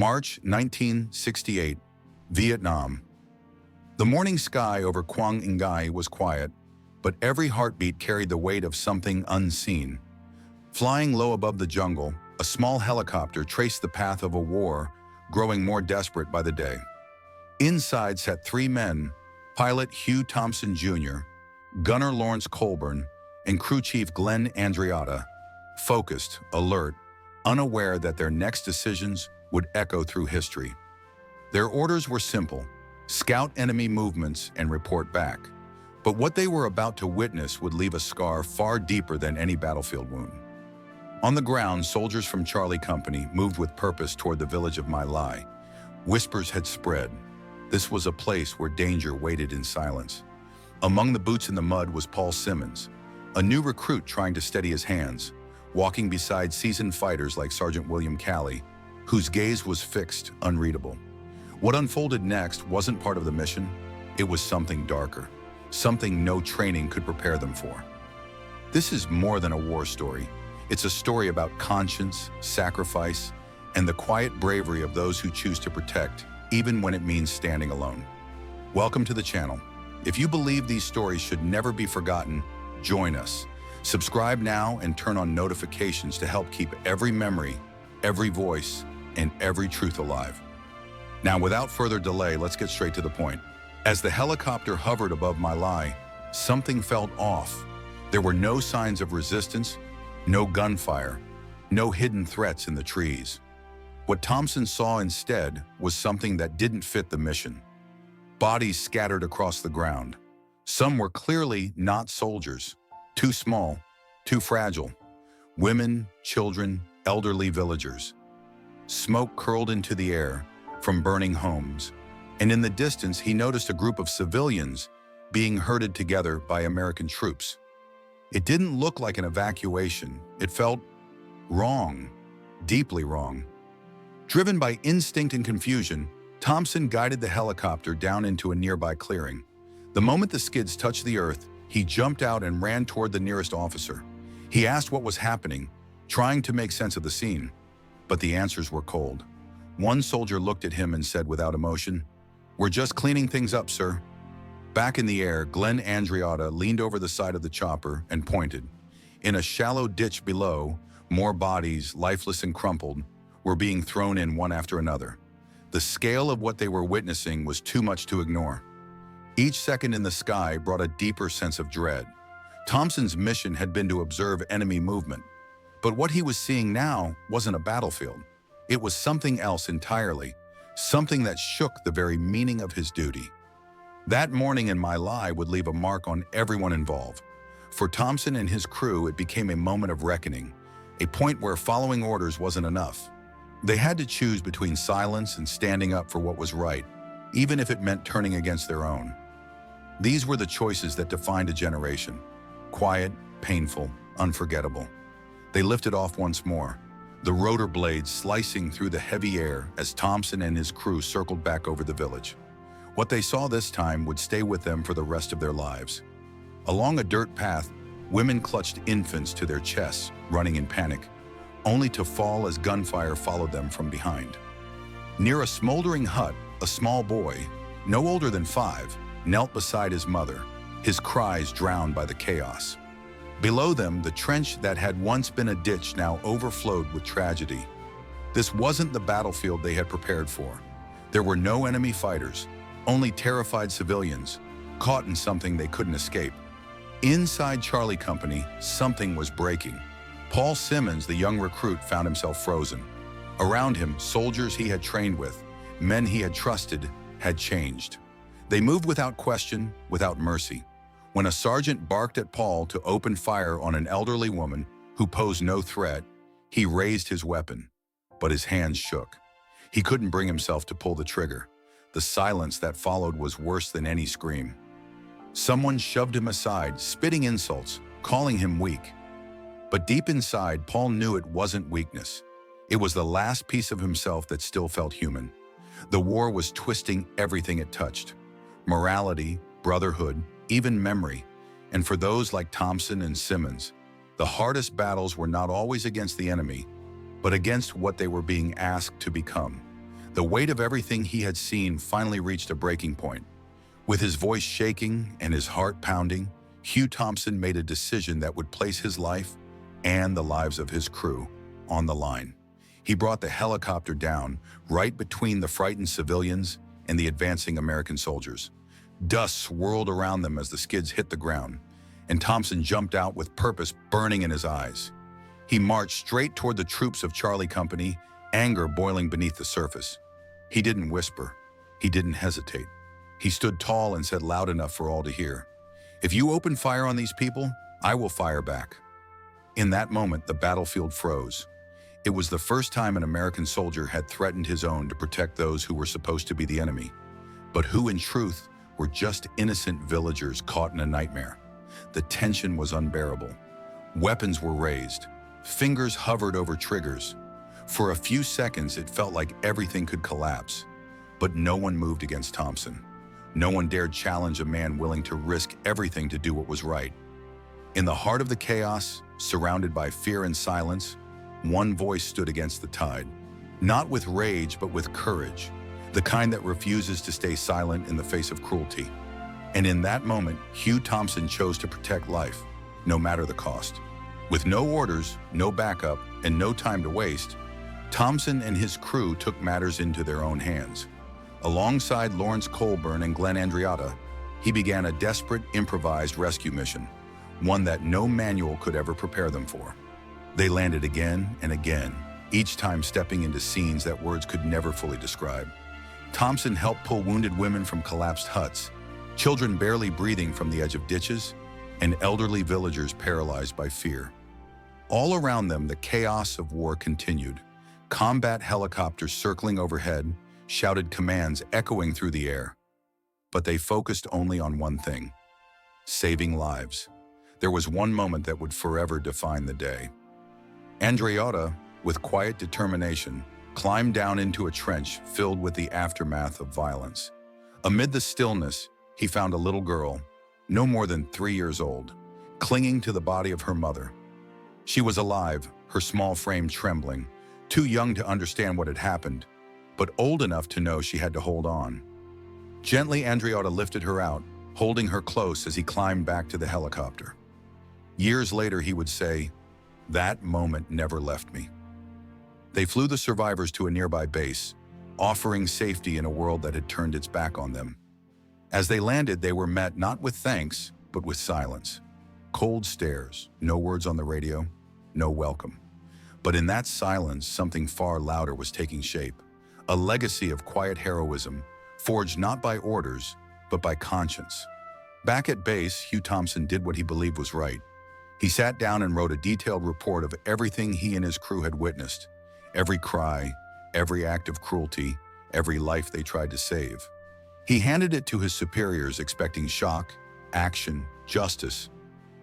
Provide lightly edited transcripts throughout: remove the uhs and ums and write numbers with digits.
March 1968, Vietnam. The morning sky over Quang Ngai was quiet, but every heartbeat carried the weight of something unseen. Flying low above the jungle, a small helicopter traced the path of a war, growing more desperate by the day. Inside sat three men: pilot Hugh Thompson Jr., gunner Lawrence Colburn, and crew chief Glenn Andreotta, focused, alert, unaware that their next decisions would echo through history. Their orders were simple: scout enemy movements and report back. But what they were about to witness would leave a scar far deeper than any battlefield wound. On the ground, soldiers from Charlie Company moved with purpose toward the village of My Lai. Whispers had spread. This was a place where danger waited in silence. Among the boots in the mud was Paul Simmons, a new recruit trying to steady his hands, walking beside seasoned fighters like Sergeant William Calley, whose gaze was fixed, unreadable. What unfolded next wasn't part of the mission. It was something darker, something no training could prepare them for. This is more than a war story. It's a story about conscience, sacrifice, and the quiet bravery of those who choose to protect, even when it means standing alone. Welcome to the channel. If you believe these stories should never be forgotten, join us. Subscribe now and turn on notifications to help keep every memory, every voice, and every truth alive. Now, without further delay, let's get straight to the point. As the helicopter hovered above My Lai, something felt off. There were no signs of resistance, no gunfire, no hidden threats in the trees. What Thompson saw instead was something that didn't fit the mission. Bodies scattered across the ground. Some were clearly not soldiers, too small, too fragile. Women, children, elderly villagers. Smoke curled into the air from burning homes, and in the distance he noticed a group of civilians being herded together by American troops. It didn't look like an evacuation. It felt wrong, deeply wrong. Driven by instinct and confusion, Thompson guided the helicopter down into a nearby clearing. The moment the skids touched the earth, he jumped out and ran toward the nearest officer. He asked what was happening, trying to make sense of the scene. But the answers were cold. One soldier looked at him and said without emotion, "We're just cleaning things up, sir." Back in the air, Glenn Andreotta leaned over the side of the chopper and pointed. In a shallow ditch below, more bodies, lifeless and crumpled, were being thrown in one after another. The scale of what they were witnessing was too much to ignore. Each second in the sky brought a deeper sense of dread. Thompson's mission had been to observe enemy movement. But what he was seeing now wasn't a battlefield. It was something else entirely, something that shook the very meaning of his duty. That morning in My Lai would leave a mark on everyone involved. For Thompson and his crew, it became a moment of reckoning, a point where following orders wasn't enough. They had to choose between silence and standing up for what was right, even if it meant turning against their own. These were the choices that defined a generation: quiet, painful, unforgettable. They lifted off once more, the rotor blades slicing through the heavy air as Thompson and his crew circled back over the village. What they saw this time would stay with them for the rest of their lives. Along a dirt path, women clutched infants to their chests, running in panic, only to fall as gunfire followed them from behind. Near a smoldering hut, a small boy, no older than 5, knelt beside his mother, his cries drowned by the chaos. Below them, the trench that had once been a ditch now overflowed with tragedy. This wasn't the battlefield they had prepared for. There were no enemy fighters, only terrified civilians, caught in something they couldn't escape. Inside Charlie Company, something was breaking. Paul Simmons, the young recruit, found himself frozen. Around him, soldiers he had trained with, men he had trusted, had changed. They moved without question, without mercy. When a sergeant barked at Paul to open fire on an elderly woman who posed no threat, he raised his weapon, but his hands shook. He couldn't bring himself to pull the trigger. The silence that followed was worse than any scream. Someone shoved him aside, spitting insults, calling him weak. But deep inside, Paul knew it wasn't weakness. It was the last piece of himself that still felt human. The war was twisting everything it touched: morality, brotherhood, even memory. And for those like Thompson and Simmons, the hardest battles were not always against the enemy, but against what they were being asked to become. The weight of everything he had seen finally reached a breaking point. With his voice shaking and his heart pounding, Hugh Thompson made a decision that would place his life and the lives of his crew on the line. He brought the helicopter down right between the frightened civilians and the advancing American soldiers. Dust swirled around them as the skids hit the ground, and Thompson jumped out with purpose burning in his eyes. He marched straight toward the troops of Charlie Company, anger boiling beneath the surface. He didn't whisper. He didn't hesitate. He stood tall and said loud enough for all to hear, "If you open fire on these people, I will fire back." In that moment, the battlefield froze. It was the first time an American soldier had threatened his own to protect those who were supposed to be the enemy, but who in truth were just innocent villagers caught in a nightmare. The tension was unbearable. Weapons were raised. Fingers hovered over triggers. For a few seconds, it felt like everything could collapse. But no one moved against Thompson. No one dared challenge a man willing to risk everything to do what was right. In the heart of the chaos, surrounded by fear and silence, one voice stood against the tide. Not with rage, but with courage. The kind that refuses to stay silent in the face of cruelty. And in that moment, Hugh Thompson chose to protect life, no matter the cost. With no orders, no backup, and no time to waste, Thompson and his crew took matters into their own hands. Alongside Lawrence Colburn and Glenn Andreotta, he began a desperate, improvised rescue mission, one that no manual could ever prepare them for. They landed again and again, each time stepping into scenes that words could never fully describe. Thompson helped pull wounded women from collapsed huts, children barely breathing from the edge of ditches, and elderly villagers paralyzed by fear. All around them, the chaos of war continued. Combat helicopters circling overhead shouted commands echoing through the air. But they focused only on one thing: saving lives. There was one moment that would forever define the day. Andreotta, with quiet determination, climbed down into a trench filled with the aftermath of violence. Amid the stillness, he found a little girl, no more than 3 years old, clinging to the body of her mother. She was alive, her small frame trembling, too young to understand what had happened, but old enough to know she had to hold on. Gently, Andreotta lifted her out, holding her close as he climbed back to the helicopter. Years later, he would say, "That moment never left me." They flew the survivors to a nearby base, offering safety in a world that had turned its back on them. As they landed, they were met not with thanks, but with silence. Cold stares, no words on the radio, no welcome. But in that silence, something far louder was taking shape. A legacy of quiet heroism, forged not by orders, but by conscience. Back at base, Hugh Thompson did what he believed was right. He sat down and wrote a detailed report of everything he and his crew had witnessed. Every cry, every act of cruelty, every life they tried to save. He handed it to his superiors, expecting shock, action, justice.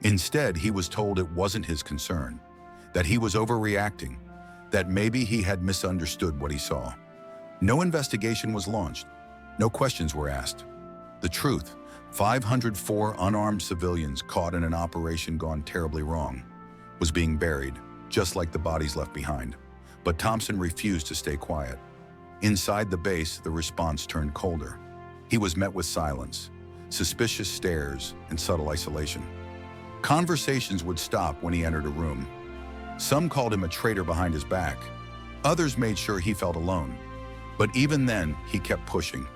Instead, he was told it wasn't his concern, that he was overreacting, that maybe he had misunderstood what he saw. No investigation was launched. No questions were asked. The truth: 504 unarmed civilians caught in an operation gone terribly wrong was being buried, just like the bodies left behind. But Thompson refused to stay quiet. Inside the base, the response turned colder. He was met with silence, suspicious stares, and subtle isolation. Conversations would stop when he entered a room. Some called him a traitor behind his back. Others made sure he felt alone. But even then, he kept pushing.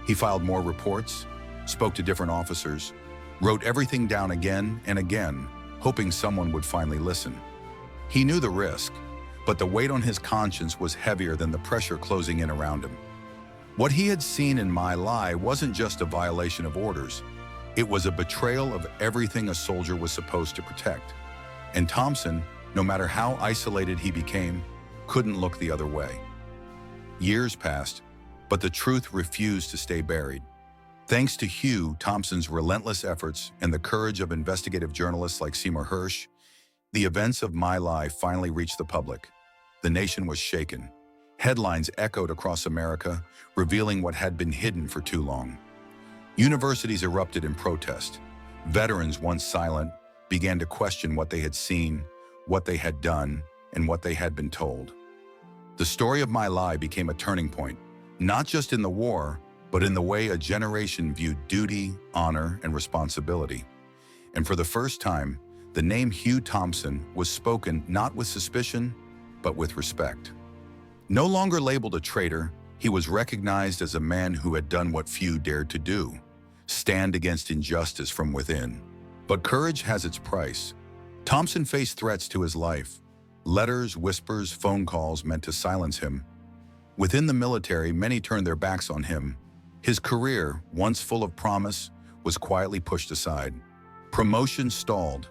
He filed more reports, spoke to different officers, wrote everything down again and again, hoping someone would finally listen. He knew the risk, but the weight on his conscience was heavier than the pressure closing in around him. What he had seen in My Lai wasn't just a violation of orders. It was a betrayal of everything a soldier was supposed to protect. And Thompson, no matter how isolated he became, couldn't look the other way. Years passed, but the truth refused to stay buried. Thanks to Hugh Thompson's relentless efforts and the courage of investigative journalists like Seymour Hersh, the events of My Lai finally reached the public. The nation was shaken. Headlines echoed across America, revealing what had been hidden for too long. Universities erupted in protest. Veterans, once silent, began to question what they had seen, what they had done, and what they had been told. The story of My Lai became a turning point, not just in the war, but in the way a generation viewed duty, honor, and responsibility. And for the first time, the name Hugh Thompson was spoken not with suspicion, but with respect. No longer labeled a traitor, he was recognized as a man who had done what few dared to do: stand against injustice from within. But courage has its price. Thompson faced threats to his life. Letters, whispers, phone calls meant to silence him. Within the military, many turned their backs on him. His career, once full of promise, was quietly pushed aside. Promotions stalled.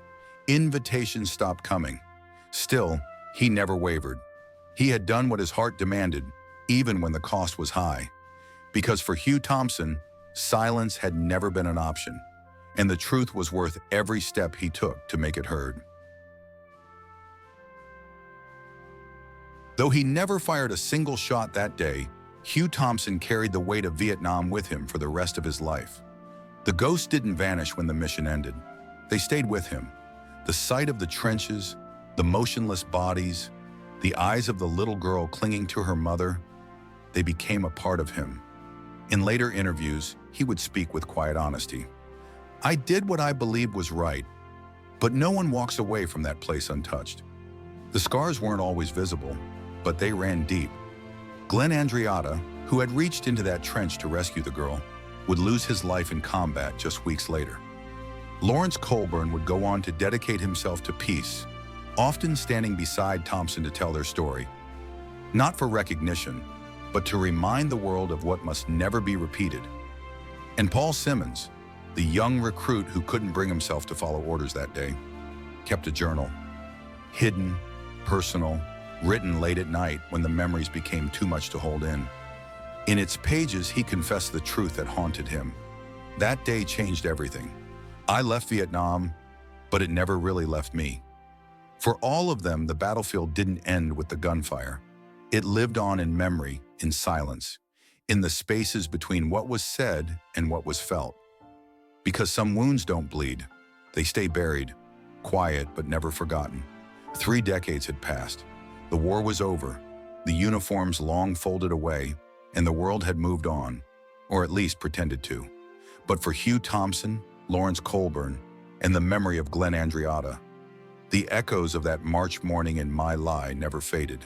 Invitations stopped coming. Still, he never wavered. He had done what his heart demanded, even when the cost was high. Because for Hugh Thompson, silence had never been an option, and the truth was worth every step he took to make it heard. Though he never fired a single shot that day, Hugh Thompson carried the weight of Vietnam with him for the rest of his life. The ghosts didn't vanish when the mission ended. They stayed with him. The sight of the trenches, the motionless bodies, the eyes of the little girl clinging to her mother, they became a part of him. In later interviews, he would speak with quiet honesty. "I did what I believed was right, but no one walks away from that place untouched." The scars weren't always visible, but they ran deep. Glenn Andreatta, who had reached into that trench to rescue the girl, would lose his life in combat just weeks later. Lawrence Colburn would go on to dedicate himself to peace, often standing beside Thompson to tell their story. Not for recognition, but to remind the world of what must never be repeated. And Paul Simmons, the young recruit who couldn't bring himself to follow orders that day, kept a journal. Hidden, personal, written late at night when the memories became too much to hold in. In its pages, he confessed the truth that haunted him. "That day changed everything. I left Vietnam, but it never really left me." For all of them, the battlefield didn't end with the gunfire. It lived on in memory, in silence, in the spaces between what was said and what was felt. Because some wounds don't bleed. They stay buried, quiet but never forgotten. 3 decades had passed. The war was over, the uniforms long folded away, and the world had moved on, or at least pretended to. But for Hugh Thompson, Lawrence Colburn, and the memory of Glenn Andreatta, the echoes of that March morning in My Lai never faded.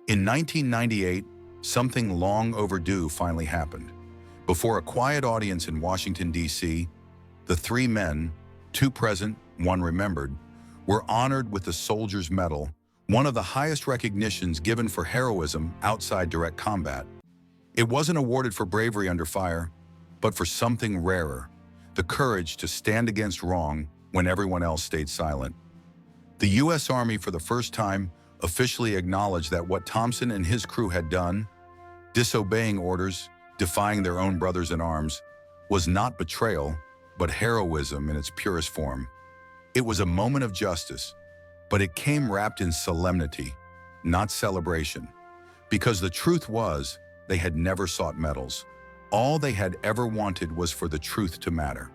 In 1998, something long overdue finally happened. Before a quiet audience in Washington, D.C., the 3 men, 2 present, 1 remembered, were honored with the Soldier's Medal, one of the highest recognitions given for heroism outside direct combat. It wasn't awarded for bravery under fire, but for something rarer: the courage to stand against wrong when everyone else stayed silent. The U.S. Army, for the first time, officially acknowledged that what Thompson and his crew had done, disobeying orders, defying their own brothers in arms, was not betrayal, but heroism in its purest form. It was a moment of justice, but it came wrapped in solemnity, not celebration. Because the truth was, they had never sought medals. All they had ever wanted was for the truth to matter.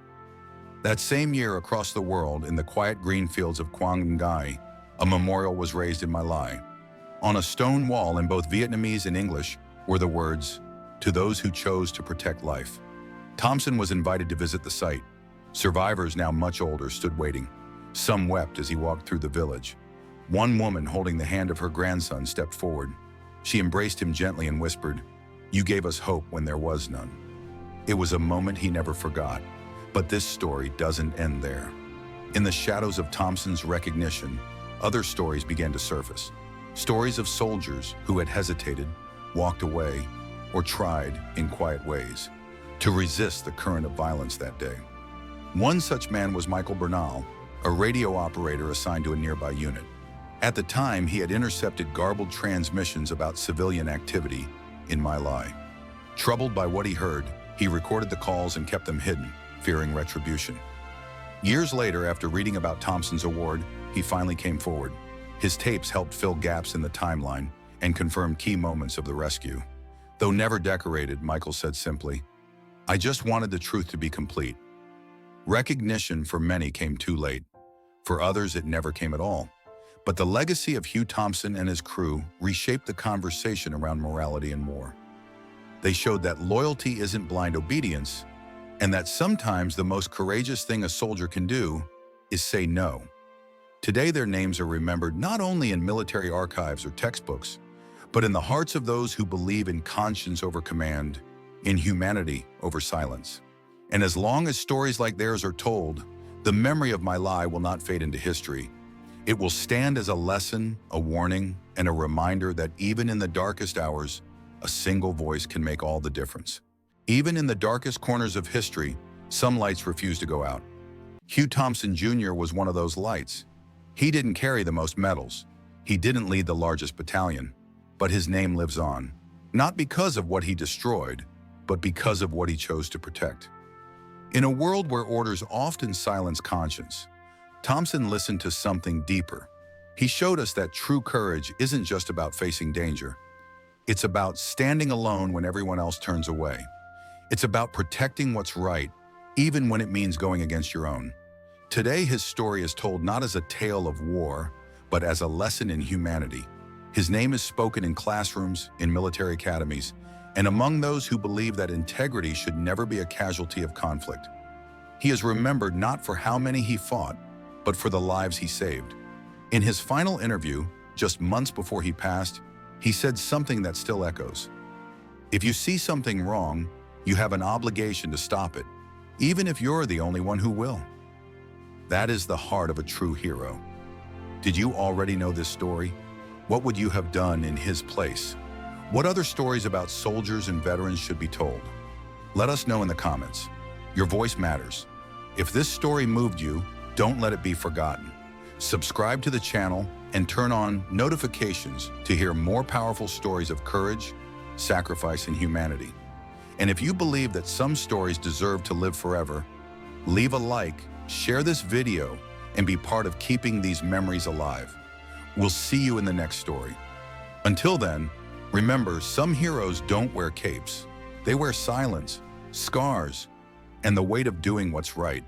That same year, across the world, in the quiet green fields of Quang Ngai, a memorial was raised in My Lai. On a stone wall in both Vietnamese and English were the words, "To those who chose to protect life." Thompson was invited to visit the site. Survivors, now much older, stood waiting. Some wept as he walked through the village. One woman, holding the hand of her grandson, stepped forward. She embraced him gently and whispered, "You gave us hope when there was none." It was a moment he never forgot. But this story doesn't end there. In the shadows of Thompson's recognition, other stories began to surface. Stories of soldiers who had hesitated, walked away, or tried, in quiet ways, to resist the current of violence that day. One such man was Michael Bernal, a radio operator assigned to a nearby unit. At the time, he had intercepted garbled transmissions about civilian activity in My Lai. Troubled by what he heard, he recorded the calls and kept them hidden, fearing retribution. Years later, after reading about Thompson's award, he finally came forward. His tapes helped fill gaps in the timeline and confirmed key moments of the rescue. Though never decorated, Michael said simply, "I just wanted the truth to be complete." Recognition for many came too late. For others, it never came at all. But the legacy of Hugh Thompson and his crew reshaped the conversation around morality and war. They showed that loyalty isn't blind obedience, and that sometimes the most courageous thing a soldier can do is say no. Today, their names are remembered not only in military archives or textbooks, but in the hearts of those who believe in conscience over command, in humanity over silence. And as long as stories like theirs are told, the memory of My Lai will not fade into history. It will stand as a lesson, a warning, and a reminder that even in the darkest hours, a single voice can make all the difference. Even in the darkest corners of history, some lights refuse to go out. Hugh Thompson Jr. was one of those lights. He didn't carry the most medals. He didn't lead the largest battalion. But his name lives on, not because of what he destroyed, but because of what he chose to protect. In a world where orders often silence conscience, Thompson listened to something deeper. He showed us that true courage isn't just about facing danger. It's about standing alone when everyone else turns away. It's about protecting what's right, even when it means going against your own. Today, his story is told not as a tale of war, but as a lesson in humanity. His name is spoken in classrooms, in military academies, and among those who believe that integrity should never be a casualty of conflict. He is remembered not for how many he fought, but for the lives he saved. In his final interview, just months before he passed, he said something that still echoes. If you see something wrong, you have an obligation to stop it, even if you're the only one who will. That is the heart of a true hero. Did you already know this story? What would you have done in his place? What other stories about soldiers and veterans should be told? Let us know in the comments. Your voice matters. If this story moved you, don't let it be forgotten. Subscribe to the channel and turn on notifications to hear more powerful stories of courage, sacrifice, and humanity. And if you believe that some stories deserve to live forever, leave a like, share this video, and be part of keeping these memories alive. We'll see you in the next story. Until then, remember, some heroes don't wear capes. They wear silence, scars, and the weight of doing what's right.